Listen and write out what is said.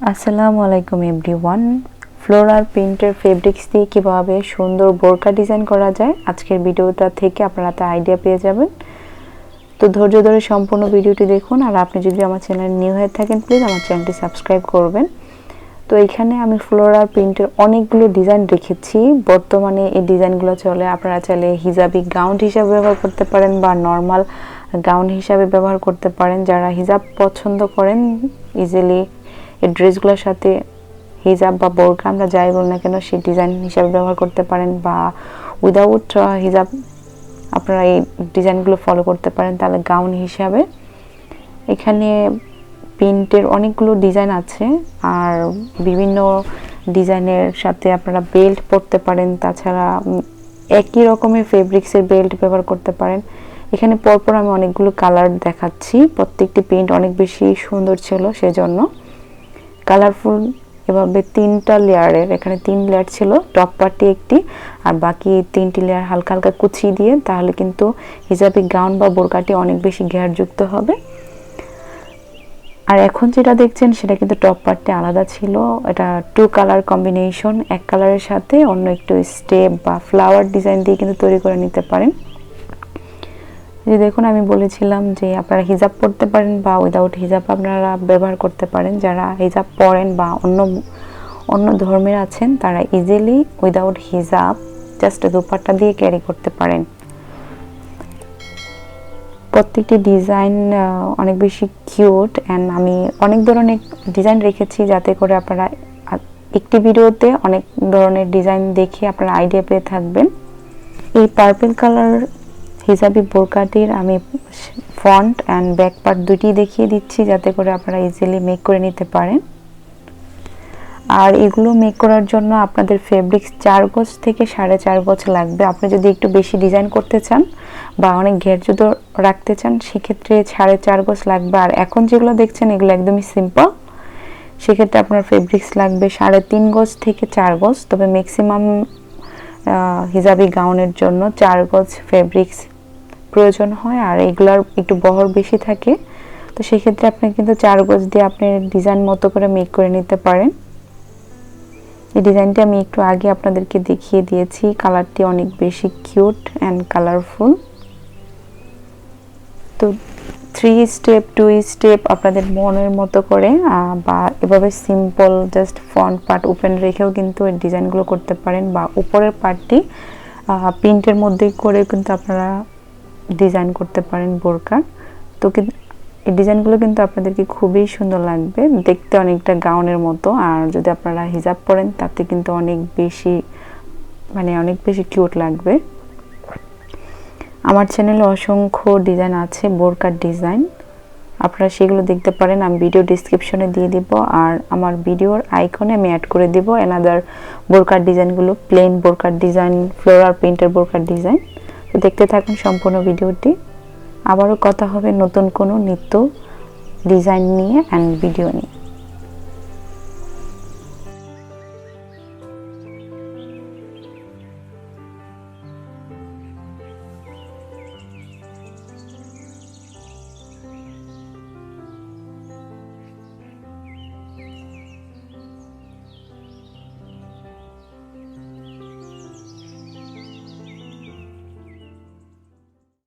আসসালামু আলাইকুম everyone. Floral প্রিন্টের ফেব্রিক্স দিয়ে কীভাবে সুন্দর বোরকা ডিজাইন করা যায় আজকের ভিডিওটা থেকে আপনারা তা আইডিয়া পেয়ে যাবেন। তো ধৈর্য ধরে সম্পূর্ণ ভিডিওটি দেখুন। আর আপনি যদি আমার চ্যানেল নিউ হয়ে থাকেন প্লিজ আমার চ্যানেলটি সাবস্ক্রাইব করবেন। তো এখানে আমি ফ্লোরাল প্রিন্টের অনেকগুলো ডিজাইন রেখেছি। বর্তমানে এই ডিজাইনগুলো চলে, আপনারা চাইলে হিজাবি গাউন হিসাবে ব্যবহার করতে পারেন বা নর্মাল গাউন হিসাবে ব্যবহার করতে পারেন। যারা হিজাব পছন্দ করেন ইজিলি এই ড্রেসগুলোর সাথে হিজাব বা বোরকা আমরা যাই বল না কেন সেই ডিজাইন হিসাবে ব্যবহার করতে পারেন, বা উইদাউট হিজাব আপনারা এই ডিজাইনগুলো ফলো করতে পারেন তাহলে গাউন হিসাবে। এখানে প্রিন্টের অনেকগুলো ডিজাইন আছে, আর বিভিন্ন ডিজাইনের সাথে আপনারা বেল্ট পরতে পারেন। তাছাড়া একই রকমের ফেব্রিক্সের বেল্ট ব্যবহার করতে পারেন। এখানে পরপর আমি অনেকগুলো কালার দেখাচ্ছি, প্রত্যেকটি প্রিন্ট অনেক বেশি সুন্দর ছিল, সেজন্য কালারফুল এভাবে তিনটা লেয়ারের, এখানে 3 লেয়ার ছিল, টপ পার্টি একটি আর বাকি 3টি লেয়ার হালকা হালকা কুচি দিয়ে, তাহলে কিন্তু হিজাবি গাউন বা বোরকাটি অনেক বেশি ঘেরযুক্ত হবে। আর এখন যেটা দেখছেন সেটা কিন্তু টপ পার্টটি আলাদা ছিল, এটা 2 কালার কম্বিনেশন, এক কালারের সাথে অন্য একটু স্টেপ বা ফ্লাওয়ার ডিজাইন দিয়ে কিন্তু তৈরি করে নিতে পারেন। যে দেখুন আমি বলেছিলাম যে আপনারা হিজাব পরতে পারেন বা উইদাউট হিজাব আপনারা ব্যবহার করতে পারেন। যারা হিজাব পরেন বা অন্য ধর্মের আছেন তারা ইজিলি উইদাউট হিজাব জাস্ট দুপাট্টা দিয়ে ক্যারি করতে পারেন। প্রত্যেকটি ডিজাইন অনেক বেশি কিউট, অ্যান্ড আমি অনেক ধরনের ডিজাইন রেখেছি যাতে করে আপনারা একটি ভিডিওতে অনেক ধরনের ডিজাইন দেখে আপনারা আইডিয়া পেয়ে থাকবেন। এই পার্পল কালার হিজাবি বোরকাটির আমি ফ্রন্ট অ্যান্ড ব্যাক পার্ট দুটি দেখিয়ে দিচ্ছি যাতে করে আপনারা ইজিলি মেক করে নিতে পারেন। আর এগুলো মেক করার জন্য আপনাদের ফেব্রিক্স 4 গজ থেকে 4.5 গজ লাগবে। আপনি যদি একটু বেশি ডিজাইন করতে চান বা অনেক ঘেরযুক্ত রাখতে চান সেক্ষেত্রে 4.5 গজ লাগবে। আর এখন যেগুলো দেখছেন এগুলো একদমই সিম্পল, সেক্ষেত্রে আপনার ফেব্রিক্স লাগবে 3.5 গজ থেকে 4 গজ। তবে ম্যাক্সিমাম হিজাবি গাউনের জন্য 4 গজ ফেব্রিক্স প্রয়োজন হয়, আর এগুলার একটু বহর বেশি থাকে, তো সেক্ষেত্রে আপনি কিন্তু 4 গজ দিয়ে আপনি ডিজাইন মতো করে মেক করে নিতে পারেন। এই ডিজাইনটি আমি একটু আগে আপনাদেরকে দেখিয়ে দিয়েছি, কালারটি অনেক বেশি কিউট অ্যান্ড কালারফুল। তো 3 স্টেপ 2 স্টেপ আপনাদের মনের মতো করে বা এভাবে simple just front part open রেখেও কিন্তু এই ডিজাইনগুলো করতে পারেন, বা উপরের পার্টটি প্রিন্টের মধ্যেই করে কিন্তু আপনারা ডিজাইন করতে পারেন বোরকা। তো এই ডিজাইনগুলো কিন্তু আপনাদেরকে খুবই সুন্দর লাগবে, দেখতে অনেকটা গাউনের মতো। আর যদি আপনারা হিজাব পরেন তাতে কিন্তু অনেক বেশি কিউট লাগবে। আমার চ্যানেলে অসংখ্য ডিজাইন আছে বোরকার ডিজাইন, আপনারা সেগুলো দেখতে পারেন, আমি ভিডিও ডেসক্রিপশনে দিয়ে দিব। আর আমার ভিডিওর আইকনে আমি অ্যাড করে দিব অ্যানাদার বোরকার ডিজাইনগুলো, প্লেন বোরকার ডিজাইন, ফ্লোরাল প্রিন্টের বোরকার ডিজাইন। তো দেখতে থাকুন সম্পূর্ণ ভিডিওটি। আবারও কথা হবে নতুন কোনো নিত্য ডিজাইন নিয়ে অ্যান্ড ভিডিও নিয়ে।